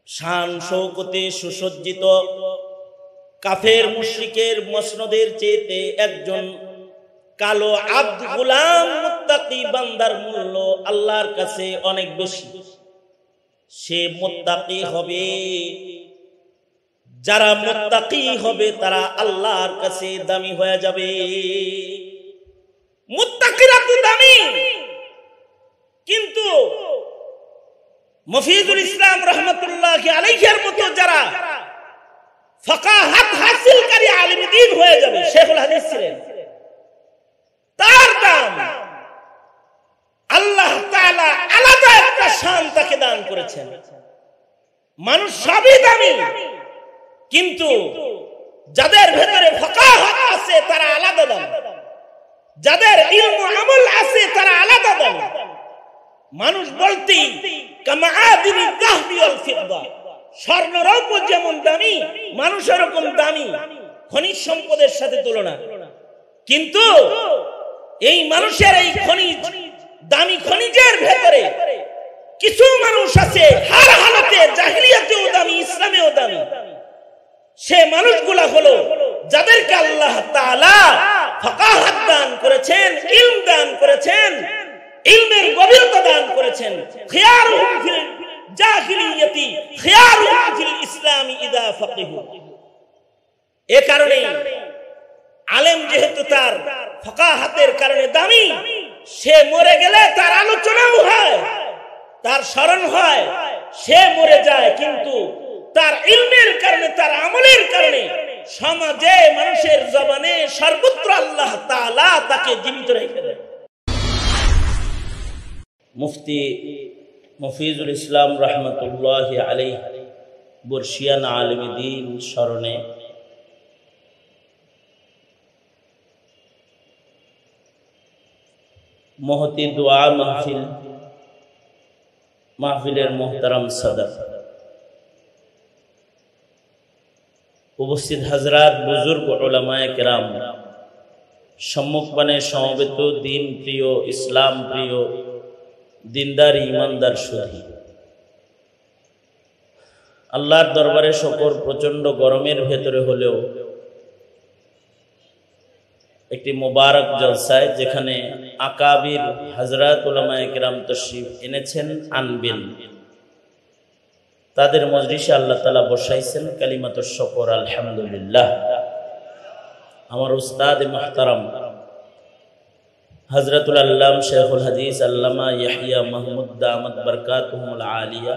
শান শৌকতে সুসজ্জিত কাফের মুশরিকের মসনদের চেয়ে একজন কালো আব্দ গোলাম মুত্তাকি বান্দার মূল্য আল্লাহর কাছে অনেক বেশি। সে মুত্তাকি হবে, যারা মুত্তাকি হবে তারা আল্লাহর কাছে দামি হয়ে যাবে। মুত্তাকিরা তো দামি, কিন্তু মফিজুল ইসলাম রহমতুল্লাহি আলাইহির মতো যারা ফাকাহাত হাসিলকারী আলিম দ্বীন হয়ে যাবে, শেখুল হাদিস ছিলেন, তার দাম আল্লাহ তাআলা আলাদা একটা শান তাকে দান করেছেন। মানুষ সবই দামি, কিন্তু যাদের ভেতরে ফাকাহাত আছে তারা আলাদা দাম, যাদের ইলম আমল আছে তারা আলাদা দাম। মানুষ বলতেই কামাআদিনিল যাহবি ওয়াল ফিদ্দা, স্বর্ণ রৌপ্য যেমন দামি, মানুষ এরকম দামি, খনিজ সম্পদের সাথে তুলনা। কিন্তু এই মানুষের এই খনিজ, দামি খনিজের ভেতরে কিছু মানুষ আছে হার হালতে, জাহিলিয়াতেও দামি, ইসলামেও দামি। সে মানুষগুলা হলো যাদেরকে আল্লাহ তাআলা ফাকাহাত দান করেছেন, ইলম দান করেছেন, ইলমের গভীরতা দান করেছেন। খিয়ারুহুম ফিল জাহিলিয়াতি খিয়ারুহুম ফিল ইসলামি ইযা ফাকিহু। এই কারণে আলেম যেহেতু তার ফাকাহাতের কারণে দামি, সে মরে গেলে তার আলোচনাও হয়, তার স্মরণ হয়, সে মরে যায়, কিন্তু তার ইলমের কারণে, তার আমলের কারণে সমাজে মানুষের জবানে সর্বত্র আল্লাহ তাআলা তাকে জীবিত রেখে দেয়। মুফতি মফিজুল ইসলাম রহমতুল্লাহি আলাইহি বর্ষিয়ান আলিম দ্বীন স্মরণে মহতি দোয়া মাহফিলের মোহতারাম সদর, উপস্থিত হযরত, বুজুর্গ উলামায়ে কেরাম, সম্মুখপানে সমবেত দিন প্রিয়, ইসলাম প্রিয়, দিনদার ইমানদার সুধী, আল্লাহর দরবারে শুকর, প্রচন্ড গরমের ভেতরে হলেও একটি মোবারক জলসায়, যেখানে আকাবির হযরত উলামায়ে কেরাম তশরিফ এনেছেন, আনবেন, তাদের মজলিসে আল্লাহ তাআলা বসাইছেন কালিমাতুশ শুকর, আলহামদুলিল্লাহ। আমার উস্তাদ মুহতারাম হযরতুল আল্লাম শেখুল হাদিস আল্লামা ইয়াহইয়া মাহমুদ দামাত বরকাতুহুল আলিয়া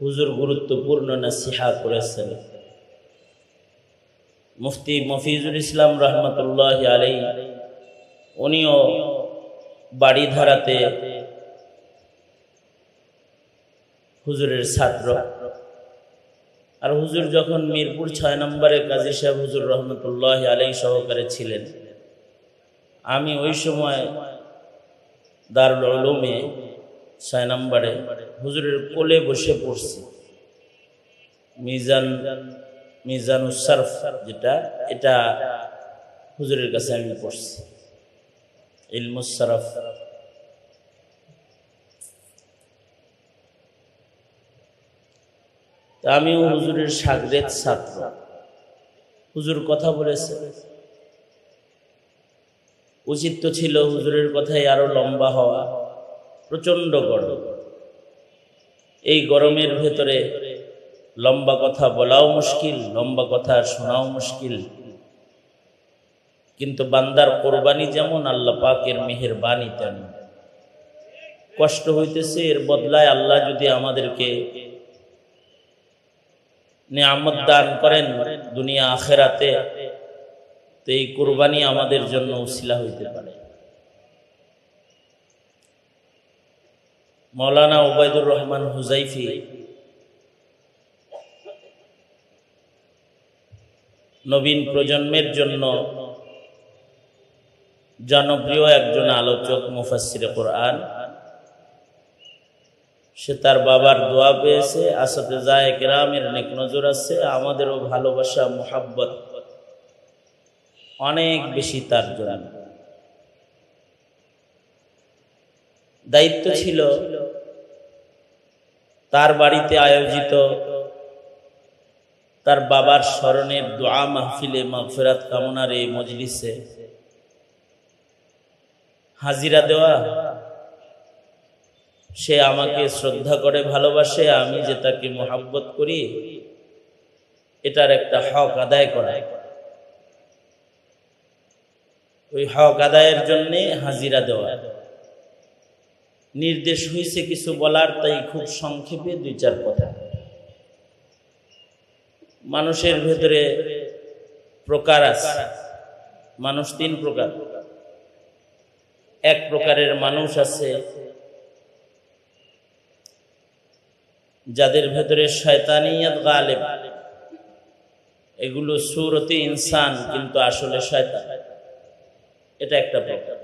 হুজুর গুরুত্বপূর্ণ নসিহা করেছেন। মুফতি মফিজুল ইসলাম রহমতুল্লাহি আলাইহি উনিও বাড়িধারাতে হুজুরের ছাত্র, আর হুজুর যখন মিরপুর ৬ নম্বরে কাজী সাহেব হুজুর রহমতুল্লাহি আলাইহি সহকারে ছিলেন, আমি ওই সময় দারুল উলুমে ৬ নম্বরে হুজুরের কোলে বসে পড়ছি। মিজানুস সরফ যেটা, এটা হুজুরের কাছে আমি পড়ছি, ইলমুস সরফ। তা আমিও হুজুরের শাগরেদ ছাত্র। হুজুর কথা বলেছে, উচিত তো ছিল হুজুরের কথাই আরো লম্বা হওয়া। প্রচন্ড গরম, এই গরমের ভেতরে লম্বা কথা বলাও মুশকিল, লম্বা কথা শোনাও মুশকিল, কিন্তু বান্দার কোরবানি যেমন আল্লাহ পাকের মেহেরবানি তেমন। কষ্ট হইতেছে, এর বদলায় আল্লাহ যদি আমাদেরকে নিয়ামত দান করেন দুনিয়া আখেরাতে, তো এই কুরবানি আমাদের জন্য উসিলা হইতে পারে। মাওলানা উবাইদুর রহমান হুজাইফি নবীন প্রজন্মের জন্য জনপ্রিয় একজন আলোচক, মুফাসসিরে কোরআন। সে তার বাবার দোয়া পেয়েছে, আসাতেজায়ে কেরামের নেক নজর আছে, আমাদেরও ভালোবাসা মুহাব্বত অনেক বেশি তার জন্য। দায়িত্ব ছিল তার বাড়িতে আয়োজিত তার বাবার স্মরণের দোয়া মাহফিলে মাগফিরাত কামনার এই মজলিসে হাজিরা দেওয়া। সে আমাকে শ্রদ্ধা করে ভালোবাসে, আমি যে তাকে মোহাব্বত করি, এটার একটা হক আদায় করা। ওই হক আদায়ের জন্য হাজিরা দেওয়া। নির্দেশ হয়েছে কিছু বলার, তাই খুব সংক্ষেপে দুই চার কথা। মানুষের ভেতরে প্রকার আছে। মানুষ তিন প্রকার। এক প্রকারের মানুষ আছে যাদের ভেতরে শয়তানিয়ত গালেব, এগুলো সুরতে ইনসান কিন্তু আসলে শয়তান। এটা একটা প্রকার।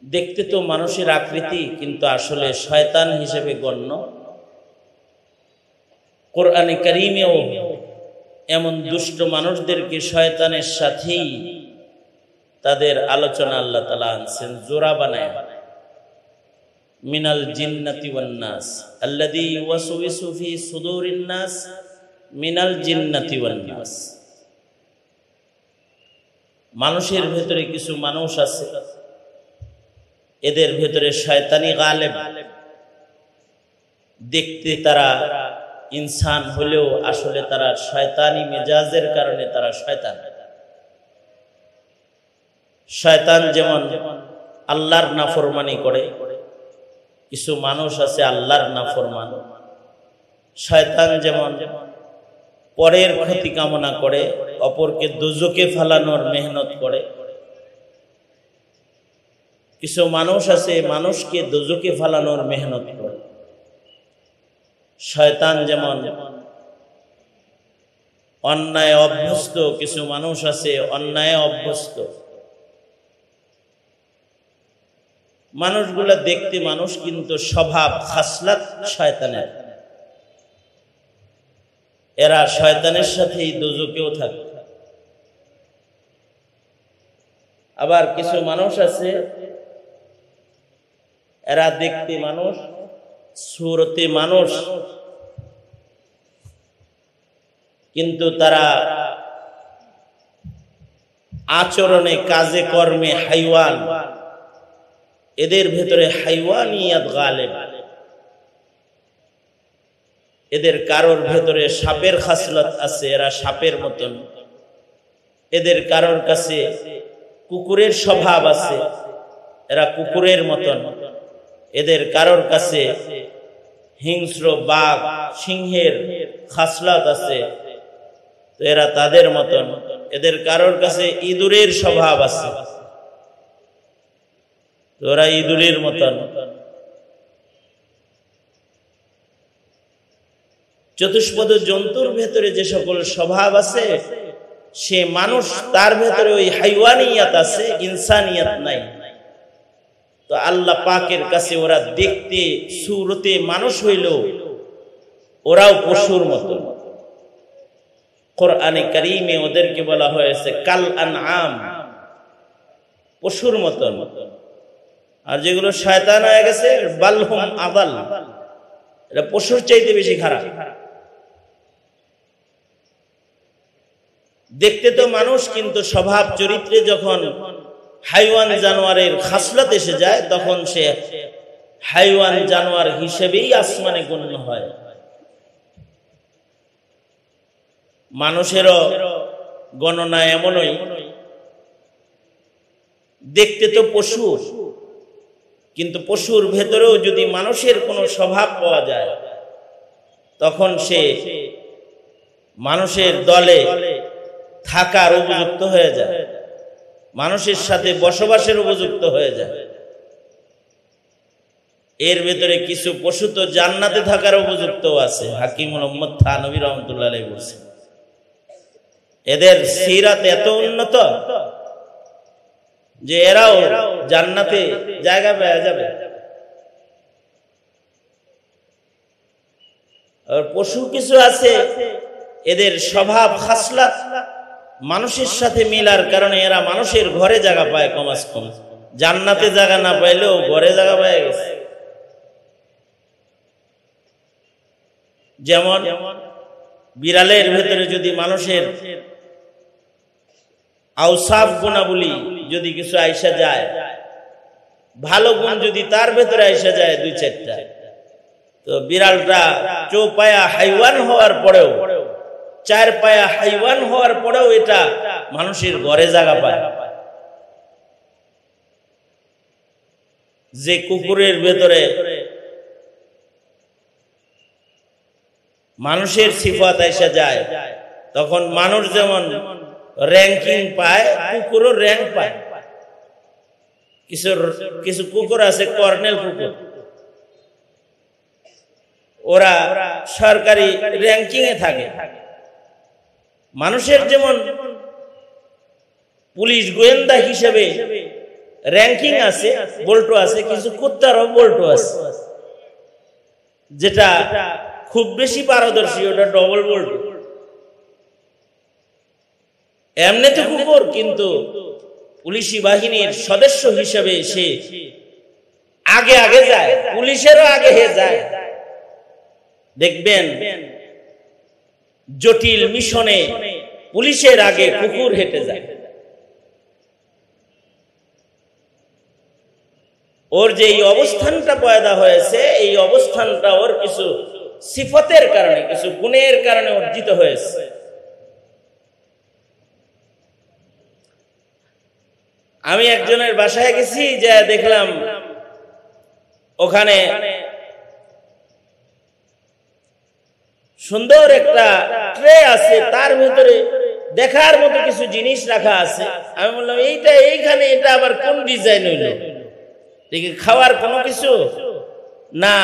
দেখতে তো মানুষের আকৃতি কিন্তু আসলে শয়তান হিসেবে গণ্য। কোরআনে কারীমেও এমন দুষ্ট মানুষদেরকে শয়তানের সাথেই তাদের আলোচনা আল্লাহ তাআলা আনছেন জোড়া বানায়। মিনাল জিন্নাতি ওয়ান নাস আল্লাযী ইউওয়াসওয়িসু ফি সুদুরিন নাস মিনাল জিন্নাতি ওয়ান নাস। মানুষের ভেতরে কিছু মানুষ আছে, এদের ভেতরে শয়তানি গালেব। দেখতে তারা ইনসান হলেও আসলে তারা শয়তানি মেজাজের কারণে তারা শয়তান। শয়তান যেমন আল্লাহর নাফরমানি করে, কিছু মানুষ আছে আল্লাহর নাফরমান। শয়তান যেমন পরের ক্ষতি কামনা করে, অপরকে দোজখে ফেলানোর মেহনত করে। কিছু মানুষ আছে মানুষকে দোজখে ফেলানোর মেহনত করে। শয়তান যেমন অন্যায় অভ্যস্ত, কিছু মানুষ আছে অন্যায় অভ্যস্ত। মানুষগুলা দেখতে মানুষ কিন্তু স্বভাব খাসলাত শয়তানের। এরা শয়তানের সাথেই দোজখেও থাকে। আবার কিছু মানুষ আছে এরা দেখতে মানুষ, সুরতে মানুষ, কিন্তু তারা আচরণে কাজে কর্মে হাইওয়ান। এদের ভেতরে হাইওয়ানিয়াত গালেব। এদের কারোর ভেতরে সাপের খাসলত আছে, এরা সাপের মতন। এদের কারোর কাছে কুকুরের স্বভাব আছে, এরা কুকুরের মতন। এদের কারোর কাছে হিংস্র বাঘ সিংহের খাসলত আছে, তো এরা তাদের মতন। এদের কারোর কাছে ইঁদুরের স্বভাব আছে, তো ওরা ইঁদুরের মতন। চতুষ্পদ জন্তুর ভেতরে যে সকল স্বভাব আছে, সে মানুষ, তার ভেতরে ওই হাইওয়ানিয়াত আছে, ইনসানিয়াত নাই। তো আল্লাহ পাকের কাছে ওরা দেখতে সুরতে মানুষ হইল, ওরাও পশুর মতো। কোরআনে কারীমে ওদেরকে বলা হয়েছে কাল আনআম, পশুর মতন। আর যেগুলো শয়তান হয়ে গেছে বালহুম আদাল, এটা পশুর চাইতে বেশি খারাপ। দেখতে তো মানুষ কিন্তু স্বভাব চরিত্রে যখন হাইওয়ান জানোয়ারের খাসলত এসে যায়, তখন সে হাইওয়ান জানোয়ার হিসেবেই আসমানে গণ্য হয়। মানুষেরও গণনা এমনই, দেখতে তো পশু, কিন্তু পশুর ভেতরেও যদি মানুষের কোনো স্বভাব পাওয়া যায়, তখন সে মানুষের দলে থাকার উপযুক্ত হয়ে যায়, মানুষের সাথে বসবাসের উপযুক্ত হয়ে যায়। এর ভেতরে কিছু পশু তো জান্নাতে থাকার উপযুক্ত আছে। হাকিমুল উম্মত থানভী রাহমাতুল্লাহ আলাইহি বলেছেন, এদের সিরাত এত উন্নত যে এরাও জান্নাতে জায়গা পেয়ে যাবে। আর পশু কিছু আছে এদের স্বভাব খাসলাত মানুষের সাথে মিলার কারণে এরা মানুষের ঘরে জায়গা পায়, কমাস কম। জান্নাতে জায়গা না পাইলেও ঘরে জায়গা পেয়ে গেছে। যেমন বিড়ালের ভেতরে যদি মানুষের আওসাফ গুণাবলী যদি কিছু আইসা যায়, ভালো গুণ যদি তার ভেতরে আইসা যায় দুই চারটা, তো বিড়ালটা চৌপায়া হাইওয়ান হওয়ার পরেও, চার পায়া হাইওয়ান হওয়ার পরেও এটা মানুষের ঘরে জায়গা পায়। যে কুকুরের ভেতরে মানুষের সিফাত এসে যায়, তখন মানুষ যেমন র্যাঙ্কিং পায়, কুকুরও র্যাঙ্ক পায়। কিছু কুকুর আছে কর্নেল কুকুর, ওরা সরকারি র্যাঙ্কিং এ থাকে। মানুষের যেমন পুলিশ গোয়েন্দা হিসেবে র্যাঙ্কিং আছে, বল্টু আছে, কিছু কুত্তারও বল্টু আছে, যেটা খুব বেশি পারদর্শী, ওটা ডবল বল্টু। এমনিতে কুকুর, কিন্তু পুলিশি বাহিনীর সদস্য হিসেবে সে আগে আগে যায়, পুলিশেরও আগে যায়। দেখবেন জটিল মিশনে পুলিশের আগে কুকুর হেঁটে যায়। ওর যে এই অবস্থানটা পয়দা হয়েছে, এই অবস্থানটা ওর কিছু সিফতের কারণে, কিছু গুণের কারণে অর্জিত হয়েছে। আমি একজনের বাসায় গেছি, যে দেখলাম ওখানে সুন্দর একটা ট্রে আছে, তার ভিতরে দেখার মতো কিছু জিনিস রাখা আছে। আমি বললাম এইটা এইখানে, এটা আবার কোন ডিজাইন হইল? দেখি খাওয়ার কোনো কিছু না,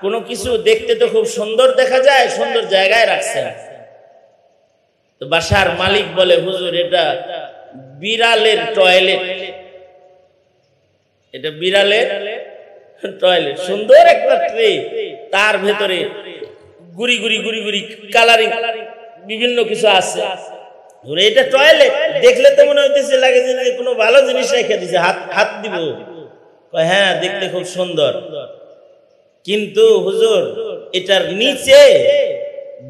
কোনো কিছু দেখতে তো খুব সুন্দর দেখা যায়, সুন্দর জায়গায় রাখছেন। তো বাসার মালিক বলে, হুজুর এটা বিড়ালের টয়লেট, এটা বিড়ালের টয়লেট। সুন্দর একটা ট্রে, তার ভেতরে গুড়ি গুড়ি গুড়ি গুড়ি কালারিং বিভিন্ন কিছু আছে। এটা টয়লেট দেখলে তো মনে হইতেছে, লাগে যে কোনো ভালো জিনিস রেখে দিছে, হাত দিব। হ্যাঁ, দেখতে খুব সুন্দর, কিন্তু হুজুর এটার নিচে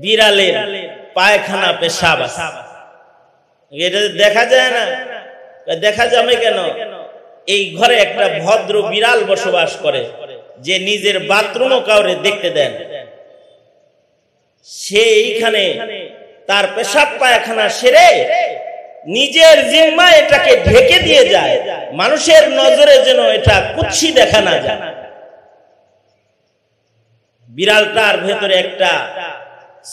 বিড়ালের পায়খানা পেশাব আছে। এটা দেখা যায় না? দেখা যাবে কেন? এই ঘরে একটা ভদ্র বিড়াল বসবাস করে, যে নিজের বাথরুমও কাউরে দেখতে দেন। সে এইখানে তার পেশাব পায়খানা সেরে নিজের জিম্মা এটাকে ঢেকে দিয়ে যায়, মানুষের নজরে যেন এটা কুৎসি দেখা না যায়। বিড়ালটার ভেতরে একটা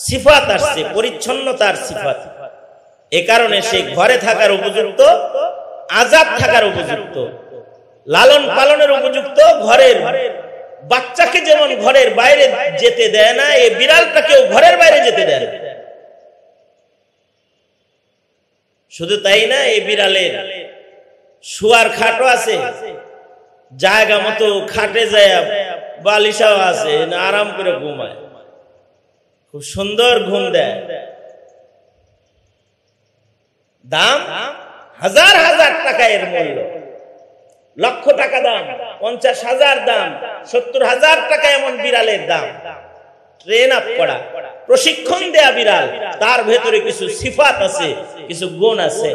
সিফাত আসছে, পরিচ্ছন্নতার সিফাত। এ কারণে সে ঘরে থাকার উপযুক্ত, আজাদ থাকার উপযুক্ত, লালন পালনের উপযুক্ত। ঘরের বাচ্চাকে যেমন ঘরের বাইরে যেতে দেয় না, এই বিড়ালটাকেও ঘরের বাইরে যেতে দেয় না। শুধু তাই না, এই বিড়ালের শোয়ার খাটও আছে, জায়গা মতো খাটে যায়, বালিশাও আছে, আরাম করে ঘুমায়, খুব সুন্দর ঘুম দেয়। দাম হাজার হাজার টাকা এর মূল্য, লক্ষ টাকা দাম, 50,000 দাম, 70,000 টাকা এমন বিড়ালের দাম। ট্রেন আপ করা, প্রশিক্ষণ দেয়া বিড়াল, তার ভেতরে কিছু সিফাত আছে, কিছু গুণ আছে।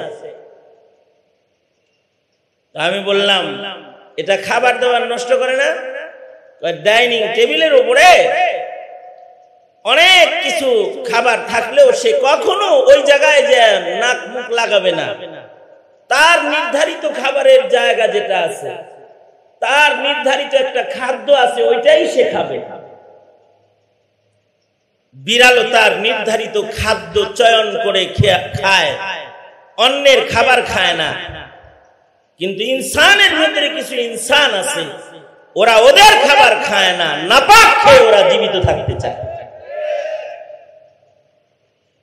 আমি বললাম এটা খাবার দাবার নষ্ট করে না? ডাইনিং টেবিলের উপরে অনেক কিছু খাবার থাকলেও সে কখনো ওই জায়গায় যে নাক মুখ লাগাবে না। তার নির্ধারিত খাবারের জায়গা যেটা আছে, তার নির্ধারিত একটা খাদ্য আছে, ওইটাই সে খাবে। বিড়ালও তার নির্ধারিত খাদ্য চয়ন করে খায়, অন্যের খাবার খায় না। কিন্তু ইনসানের ভিতরে কিছু ইনসান আছে, ওরা ওদের খাবার খায় না, নাপাক খেয়ে ওরা জীবিত থাকতে চায়।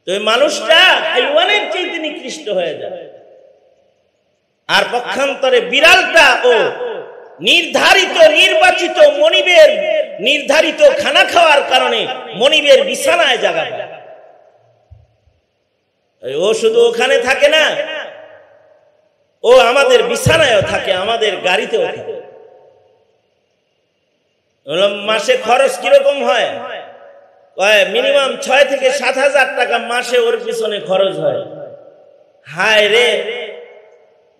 তো এই মানুষটা হাইওয়ানের চাইতে নিকৃষ্ট হয়ে যায়। আর পক্ষান্তরে বিড়ালটা ও নির্ধারিত নির্বাচিত মনিবের নির্ধারিত খানা খাওয়ার কারণে মনিবের বিছানায় জায়গা পায়। ও শুধু ওখানে থাকে না, ও আমাদের বিছানায়ও থাকে, আমাদের গাড়িতেও থাকে। মাসে খরচ কিরকম হয়? মিনিমাম 6 থেকে 7,000 টাকা মাসে ওর পিছনে খরচ হয়। হায় রে,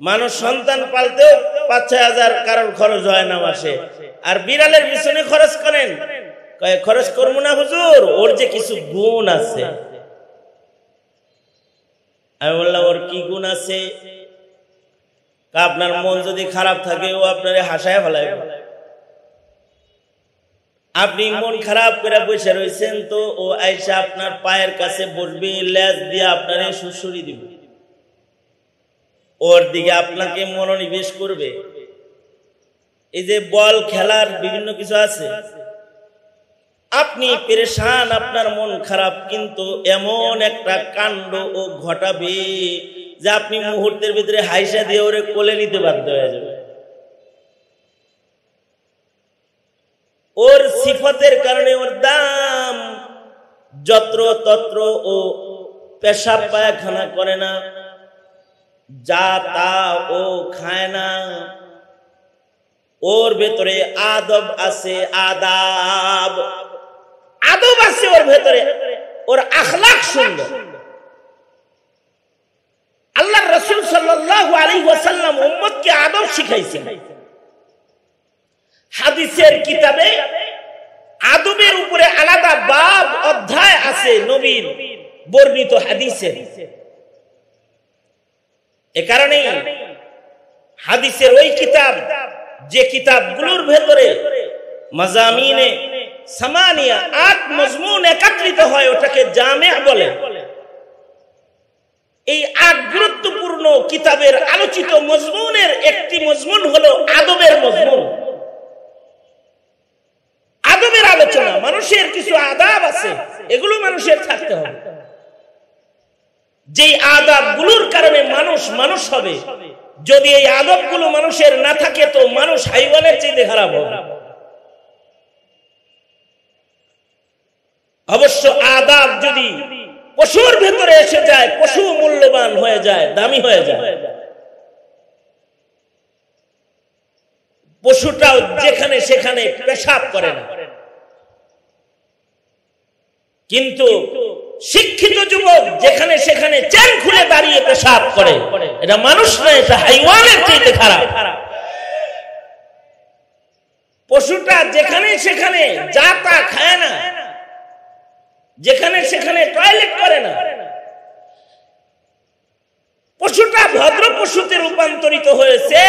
মানুষ সন্তান পালতেও 5-6 হাজার কারোর খরচ হয় না মাসে, আর বিড়ালের পিছনে খরচ করেন। খরচ করবো না হুজুর, ওর যে কিছু গুণ আছে। আমি বললাম ওর কি গুণ আছে? আপনার মন যদি খারাপ থাকে ও আপনারে হাসায় ফেলায়। আপনি মন খারাপ করে বসে রয়েছেন তো ও আইসা আপনার পায়ের কাছে বসবে, লেজ দিয়ে আপনারে সুড়সুড়ি দিবে, ওর দিকে আপনাকে মনোনিবেশ করবে। এই যে বল খেলার বিভিন্ন কিছু আছে, আপনি পেরেশান, আপনার মন খারাপ, কিন্তু এমন একটা কাণ্ড ও ঘটাবে যে আপনি মুহূর্তের ভিতরে হাইসা দিয়ে ওরে কোলে নিতে বাধ্য হয়ে যাবে। ওর সিফতের কারণে ওর দাম। যত্র তত্র ও পেশাব পায়খানা করে না, যা তা ও খায় না, ওর ভেতরে আদব আছে, আদব আছে ওর ভেতরে, ওর আখলাক সুন্দর। আল্লাহর রাসূল সাল্লাল্লাহু আলাইহি ওয়াসাল্লাম উম্মতকে আদব শিখাইছেন। হাদিসের কিতাবে আদবের উপরে আলাদা বাব অধ্যায় আছে নবীর বর্ণিত হাদিসে। এ কারণে হাদিসের ওই কিতাব, যে কিতাবগুলোর ভেতরে মাজামিনে সামানিয়া 8 মজমুন একত্রিত হয়, ওটাকে জামে' বলে। এই 8 গুরুত্বপূর্ণ কিতাবের আলোচিত মজমুনের একটি মজমুন হলো আদবের মজমুন। আদবের আলোচনা, মানুষের কিছু আদাব আছে, এগুলো মানুষের থাকতে হবে। যেই আদাবগুলোর কারণে মানুষ হবে। যদি এই আদবগুলো মানুষের না থাকে তো মানুষ হাইওয়ানের চেয়ে খারাপ হবে। অবশ্য আদাব যদি পশুর ভেতরে এসে যায়, পশু মূল্যবান হয়ে যায়, দামি হয়ে যায়। পশুটাও যেখানে সেখানে পেশাব করে না, কিন্তু শিক্ষিত যুবক যেখানে সেখানে চেন খুলে দাঁড়িয়ে পেশাব করে, এটা মানুষ না, এটা হাইওয়ানের চেয়ে খারাপ। পশুটা যেখানে সেখানে যা তা খায় না, যেখানে সেখানে টয়লেট করে না, পশুটা ভদ্র পশুতে রূপান্তরিত হয়েছে,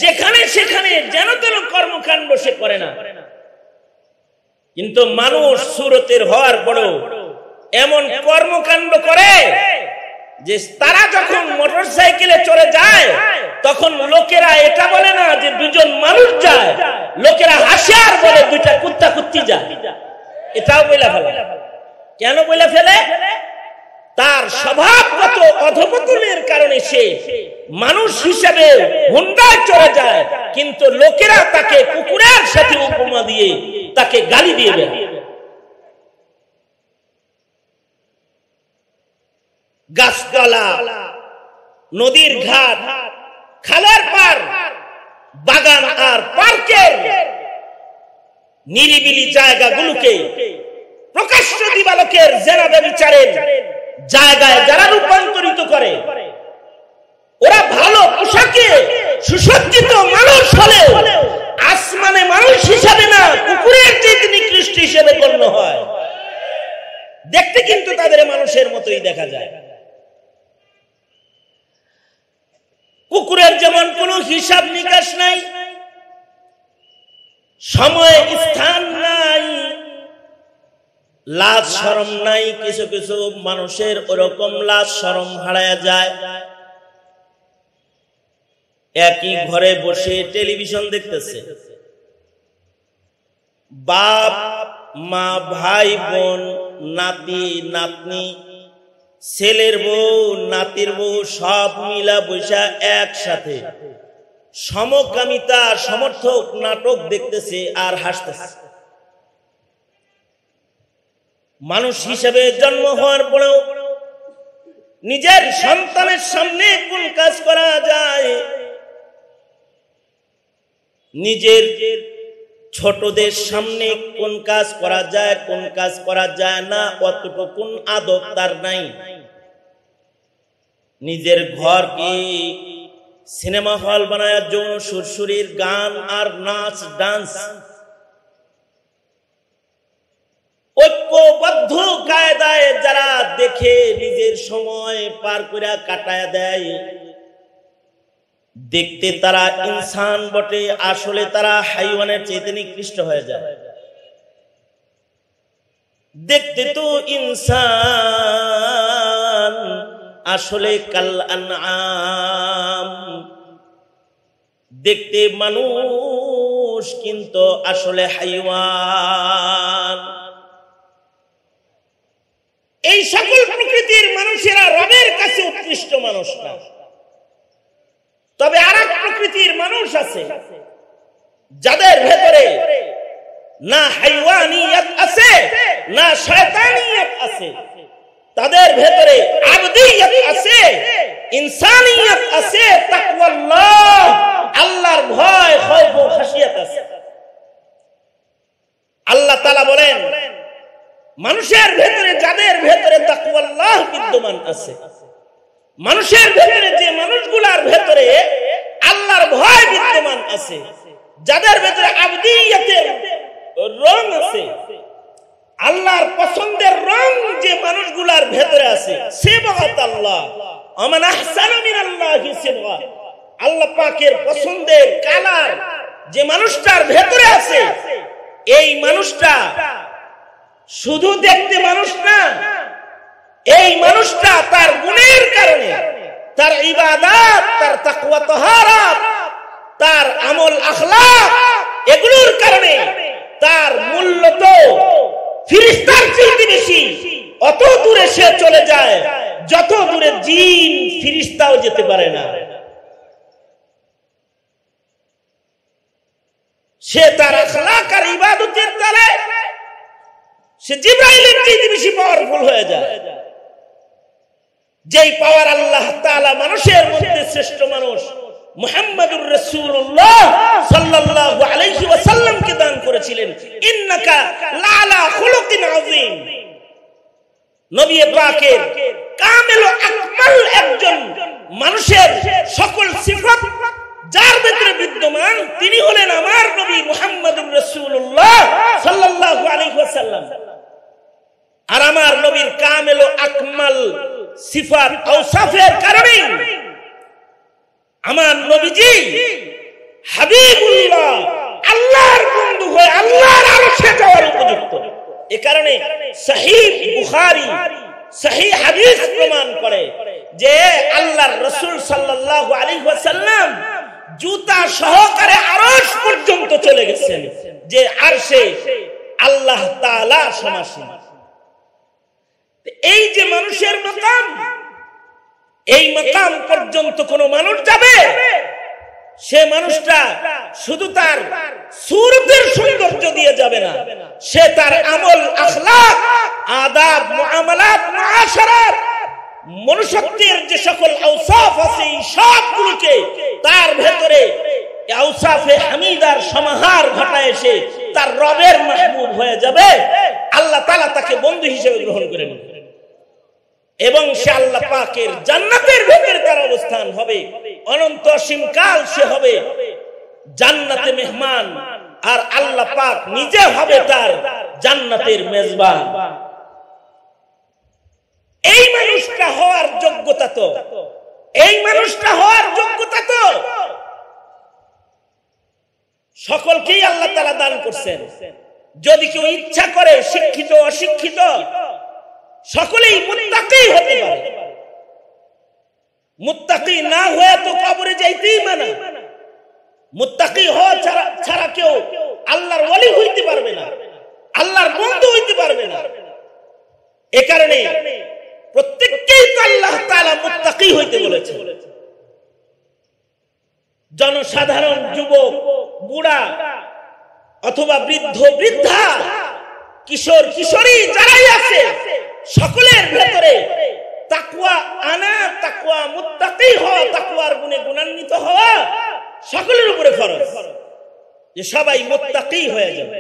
যেখানে সেখানে যেন তেন কর্মকাণ্ড সে করে না। কিন্তু মানুষ সুরতের হওয়ার পরেও এমন কর্মকাণ্ড করে যে তারা যখন মোটরসাইকেলে চলে যায় তখন লোকেরা এটা বলে না যে দুজন মানুষ যায়, লোকেরা হাসে আর বলে দুইটা কুত্তা কুত্তি যায়। এটাও বলে ফেলে। কেন বলে ফেলে? তার স্বভাবগত অধঃপতনের কারণে সে মানুষ হিসেবে হুন্ডায় চলে যায়, কিন্তু লোকেরা তাকে কুকুরের সাথে উপমা দিয়ে তাকে গালি দিয়ে দেয়। গাছপালা, নদীর ঘাট, খালের পার, বাগান আর পার্কের নিরিবিলি জায়গাগুলোকে প্রকাশ্য দিবালোকের জেনাবে বিচারের জায়গায় যারা রূপান্তরিত করে, ওরা ভালো পোশাকে সুসজ্জিত মানুষ হলে আসমানে মানুষ হিসাবে না, কুকুরের চেয়ে নিকৃষ্ট হিসেবে গণ্য হয়। দেখতে কিন্তু তাদের মানুষের মতোই দেখা যায়। কুকুরের যেমন কোনো হিসাব নিকাশ নাই, সময় স্থান নাই, লাজ শরম নাই। কিছু কিছু মানুষের ওরকম লাজ শরম হারায় যায়। একই ঘরে বসে টেলিভিশন দেখতেছে, বাপ মা, ভাই বোন, নাতি নাতনি, ছেলের বউ, নাতির বউ সব মিলা বৈশা একসাথে সমকামিতা সমর্থক নাটক দেখতেছে আর হাসতেছে। মানুষ হিসেবে জন্ম হওয়ার পরেও নিজের সন্তানের সামনে কোন কাজ করা যায়, নিজের ছোটদের সামনে কোন কাজ করা যায় কোন কাজ করা যায় না অতটুকুন আদব তার নাই। নিজের ঘরকে সিনেমা হল বানায় যৌন সুরসুরির গান আর নাচ ডান্স ঐক্যবদ্ধ কায়দায় যারা দেখে নিজের সময় পার করে কাটায় দেয়, দেখতে তারা ইনসান বটে, আসলে তারা হাইওয়ানের চেয়ে নিকৃষ্ট হয়ে যায়। দেখতে তো ইনসান, আসলে কাল আনআম। দেখতে মানুষ কিন্তু আসলে হাইওয়ান। এই সকল প্রকৃতির মানুষেরা রবের কাছে উৎকৃষ্ট মানুষ না। তবে আরেক প্রকৃতির মানুষ আছে যাদের ভেতরে না হাইওয়ানিয়ত আছে না শয়তানিয়ত আছে, তাদের ভেতরে আবদিয়ত আছে, ইনসানিয়ত আছে, তাকওয়াল্লাহ আল্লাহর ভয় খৌফ ও খাশিয়াত আছে। আল্লাহ তাআলা বলেন মানুষের ভেতরে যাদের ভেতরে তাকওয়াল্লাহ বিদ্যমান আছে, মানুষের ভেতরে যে মানুষগুলার ভেতরে আল্লাহর ভয় বিদ্যমান আছে, যাদের ভেতরে আবদিয়তের রং আছে, আল্লাহর পছন্দের রং যে মানুষগুলার ভেতরে আছে, সিবগাত আল্লাহ আমান আহসানু মিনাল্লাহি সিবগা, আল্লাহ পাকের পছন্দের কালার যে মানুষটার ভেতরে আছে, এই মানুষটা শুধু দেখতে মানুষ না, এই মানুষটা তার গুণের কারণে, তার ইবাদত, তার তাকওয়া তাহারাত, তার আমল আখলাক, এগুলোর কারণে তার মূল্য তো ফেরেশতার চেয়ে বেশি। অত দূরে সে চলে যায় যত দূরে জিন ফেরেশতাও যেতে পারে না। সে তার আখলাক আর ইবাদতের দ্বারা সে জিবরাইলের চেয়ে বেশি পাওয়ারফুল হয়ে যায়। যেই পাওয়ার আল্লাহ তাআলা মানুষের মধ্যে শ্রেষ্ঠ মানুষ মুহাম্মদুর রাসূলুল্লাহ সাল্লাল্লাহু আলাইহি ওয়াসাল্লামকে দান করেছিলেন, ইন্নাকা লাআলা খুলুকিন আযীম। নবী পাকের কামিল ও আকমাল একজন মানুষের সকল সিফাত যার ভিতরে বিদ্যমান, তিনি হলেন আমার নবী মুহাম্মদুর রাসূলুল্লাহ সাল্লাল্লাহু আলাইহি ওয়াসাল্লাম। আর আমার নবীর কামিল ও আকমাল সিফাত আওসাফের কারণে আমার নবীজি হাবিবুল্লাহ, আল্লাহর বন্ধু হয়ে আল্লাহর আরশে যাওয়ার উপযুক্ত। এই কারণে সহিহ বুখারী সহিহ হাদিস প্রমাণ করে যে আল্লাহর রাসূল সাল্লাল্লাহু আলাইহি ওয়াসাল্লাম জুতা সহকারে আরশ পর্যন্ত চলে গেছেন, যে আরশে আল্লাহ তাআলা সমাসীন। এই যে মানুষের মাকাম, এই মাকাম পর্যন্ত কোন মানুষ যাবে, সে মানুষটা শুধু তার সুরতের সৌন্দর্য দিয়ে যাবে না, সে তার আমল আখলাক আদাব মুআমালাত মুআশারাত মনুষ্যত্বের যে সকল আওসাফ আছে এই সবগুলোকে তার ভেতরে আওসাফে হামিদার সমাহার ঘটায় এসে তার রবের মাহবুব হয়ে যাবে। আল্লাহ তাআলা তাকে বন্ধু হিসেবে গ্রহণ করে নেবেন এবং সে আল্লাহ পাকের জান্নাতের ভেতরে তার অবস্থান হবে, অনন্ত অসীম কাল সে হবে জান্নাতে মেহমান, আর আল্লাহ পাক নিজে হবে তার জান্নাতের মেজবান। এই মানুষটা হওয়ার যোগ্যতা তো, এই মানুষটা হওয়ার যোগ্যতা তো সকলকেই আল্লাহ তাআলা দান করছেন। যদি কেউ ইচ্ছা করে শিক্ষিত অশিক্ষিত সকলেই মুত্তাকি হতে পারে। মুত্তাকি না হয়ে তো কবরে যাইতেই মানা। মুত্তাকি হওয়া ছাড়া কেউ আল্লাহর ওলি হইতে পারবে না, আল্লাহর বন্ধু হইতে পারবে না। এ কারণে প্রত্যেককেই তো আল্লাহ তাআলা মুত্তাকি হইতে বলেছে। জনসাধারণ, যুবক, বুড়া অথবা বৃদ্ধ বৃদ্ধা, কিশোর কিশোরী যারাই আছে সকলের ভেতরে তাকওয়া আনা, তাকওয়া মুত্তাকি হওয়া, তাকওয়ার গুণে গুণান্বিত হওয়া সকলের উপরে ফরজ। যে সবাই মুত্তাকি হয়ে যাবে।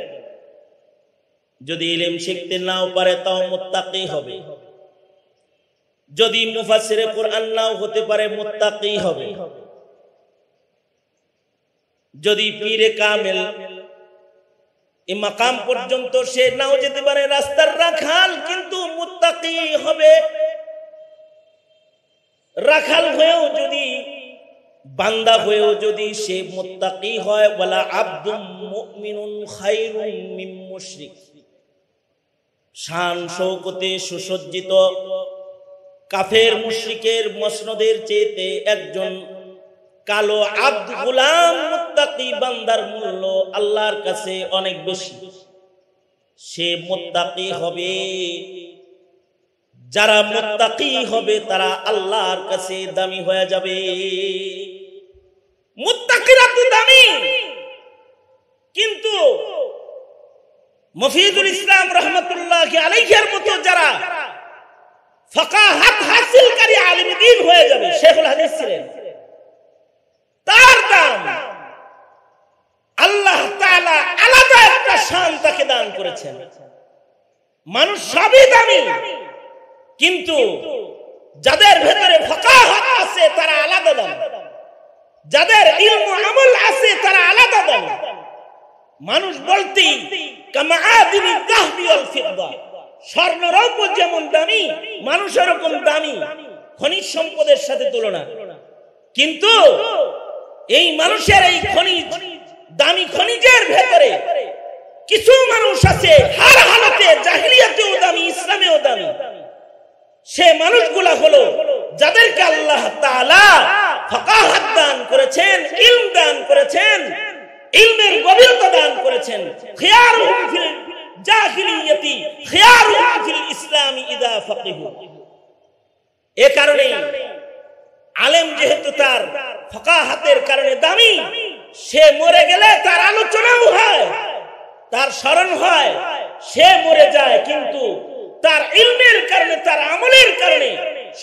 যদি ইলম শিখতে নাও পারে তাও মুত্তাকি হবে, যদি মুফাসসিরে কুরআন নাও হতে পারে মুত্তাকি হবে, যদি পীরে কামেল এই মাকাম পর্যন্ত সে নাও যেতে পারে, রাস্তার রাখাল, কিন্তু মুত্তাকি হবে। রাখাল হয়েও যদি, বান্দা হয়েও যদি সে মুত্তাকি হয়, ওয়ালা আবদুম মুমিনুন খায়রুম মিন মুশরিক, শান শৌকতে সুসজ্জিত কাফের মুশরিকের মসনদের চেয়ে একজন কালো আব্দ গোলাম মুত্তাকি বান্দার মূল্য আল্লাহর কাছে অনেক বেশি। সে মুত্তাকি হবে, যারা মুত্তাকি হবে তারা আল্লাহর কাছে দামি হয়ে যাবে। মুত্তাকিরা তো দামি, কিন্তু মুফিদুল ইসলাম রাহমাতুল্লাহি আলাইহির মতো যারা ফাকাহাত হাসিলকারী আলিম দ্বীন হয়ে যাবে, শেখুল হাদিস ছিলেন, তার দাম আল্লাহ তাআলা আলাদা একটা শান তাকে দান করেছেন। মানুষ সবই দামি, কিন্তু যাদের ভেতরে ফাকাহাত আছে তারা আলাদা দামি, যাদের ইলম আমল আছে তারা আলাদা দামি। মানুষ বলতেই কামাআদিনি যাহবি ওয়াল ফিদ্দা, স্বর্ণ রৌপ্য যেমন দামি, মানুষ এরকম দামি, খনিজ সম্পদের সাথে তুলনা। কিন্তু এই মানুষের এই খনিজ, দামি খনিজের ভেতরে কিছু মানুষ আছে হার হালতে, জাহিলিয়াতেও দামি, ইসলামেও দামি। সে মানুষগুলা হলো যাদেরকে আল্লাহ তাআলা ফাকাহাত দান করেছেন, ইলম দান করেছেন, ইলমের গভীরতা দান করেছেন। খিয়ারুহুম ফিল জাহিলিয়াতি খিয়ারুহুম ফিল ইসলামি ইযা ফাকিহু। এই কারণে আলেম যেহেতু তার ফাকাহাতের কারণে দামি, সে মরে গেলে তার আলোচনাও হয়, তার স্মরণ হয়, সে মরে যায়, কিন্তু তার ইলমের কারণে, তার আমলের কারণে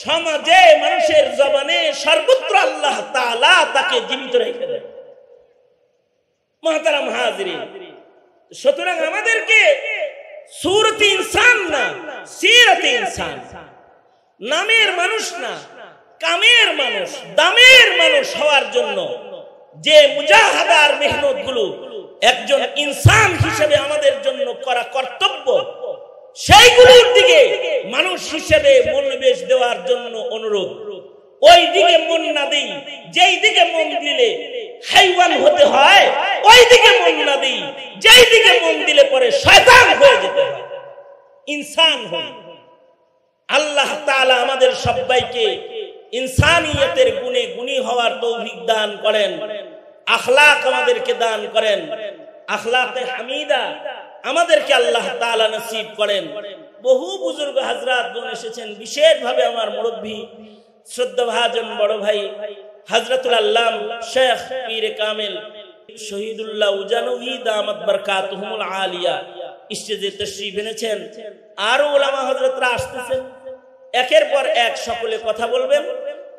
সমাজে মানুষের জবানে সর্বত্র আল্লাহ তাআলা তাকে জীবিত রেখে দেয়। মুহতারাম হাজিরিন, সুতরাং আমাদেরকে সূরতে ইনসান না, সিরাতে ইনসান, নামের মানুষ না, কামের মানুষ, দামের মানুষ হওয়ার জন্য যে মুজাহাদার মেহনত গুলো একজন ইনসান হিসেবে আমাদের জন্য করা কর্তব্য, সেইগুলোর দিকে মানুষ হিসেবে মনোনিবেশ দেওয়ার জন্য অনুরোধ। ওই দিকে মন না দেই, যেই দিকে মন দিলে হাইওয়ান হতে হয়, ওই দিকে মন না দেই, যেই দিকে মন দিলে পরে শয়তান হয়ে যেতে হয়, ইনসান হই। আল্লাহ তাআলা আমাদের সবাইকে ইনসানিয়তের গুণে গুণী হওয়ার তৌফিক দান করেন, আখলাক আমাদেরকে দান করেন, আখলাকে হামিদা আমাদেরকে আল্লাহ তাআলা নসিব করেন। বহু বুজুর্গ হযরত গণ এসেছেন, বিশেষভাবে আমার মুরব্বী শ্রদ্ধাভাজন বড় ভাই হযরতুল আল্লাম শেখ পীর কামেল শহীদুল্লাহ উজানবী দামাত বরকাতুহুমুল আলিয়া স্টেজে তশরিফ এনেছেন। আরো উলামা হযরতরা আসতেছেন, একের পর এক সকলে কথা বলবেন।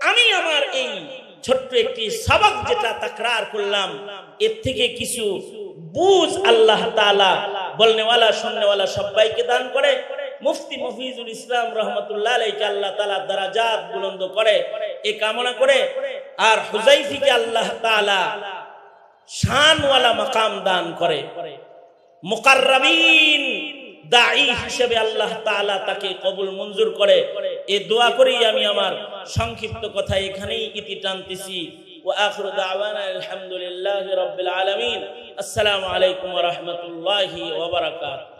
আমি আমার এই ছোট্ট একটি সবক যেটা তাকরার করলাম, এর থেকে কিছু বুঝ আল্লাহ তাআলা বলনেওয়ালা শুননেওয়ালা সবাইকে দান করে। মুফতি মফিজুল ইসলাম রহমতুল্লাহ আলাইহি আল্লাহ তাআলা দারাজাত বুলন্দ করে এই কামনা করে। আর হুযাইফিকে আল্লাহ তাআলা শানওয়ালা মাকাম দান করে, মুকাররাবিন দাঈ হিসেবে আল্লাহ তাআলা তাকে কবুল মঞ্জুর করে। এই দোয়া করেই আমি আমার সংক্ষিপ্ত কথা এখানেই ইতি টানতেছি। ওয়া আখিরু দাওয়ানা আলহামদুলিল্লাহি রাব্বিল আলামিন। আসসালামু আলাইকুম ওয়া রাহমাতুল্লাহি ওয়া বারাকাতুহু।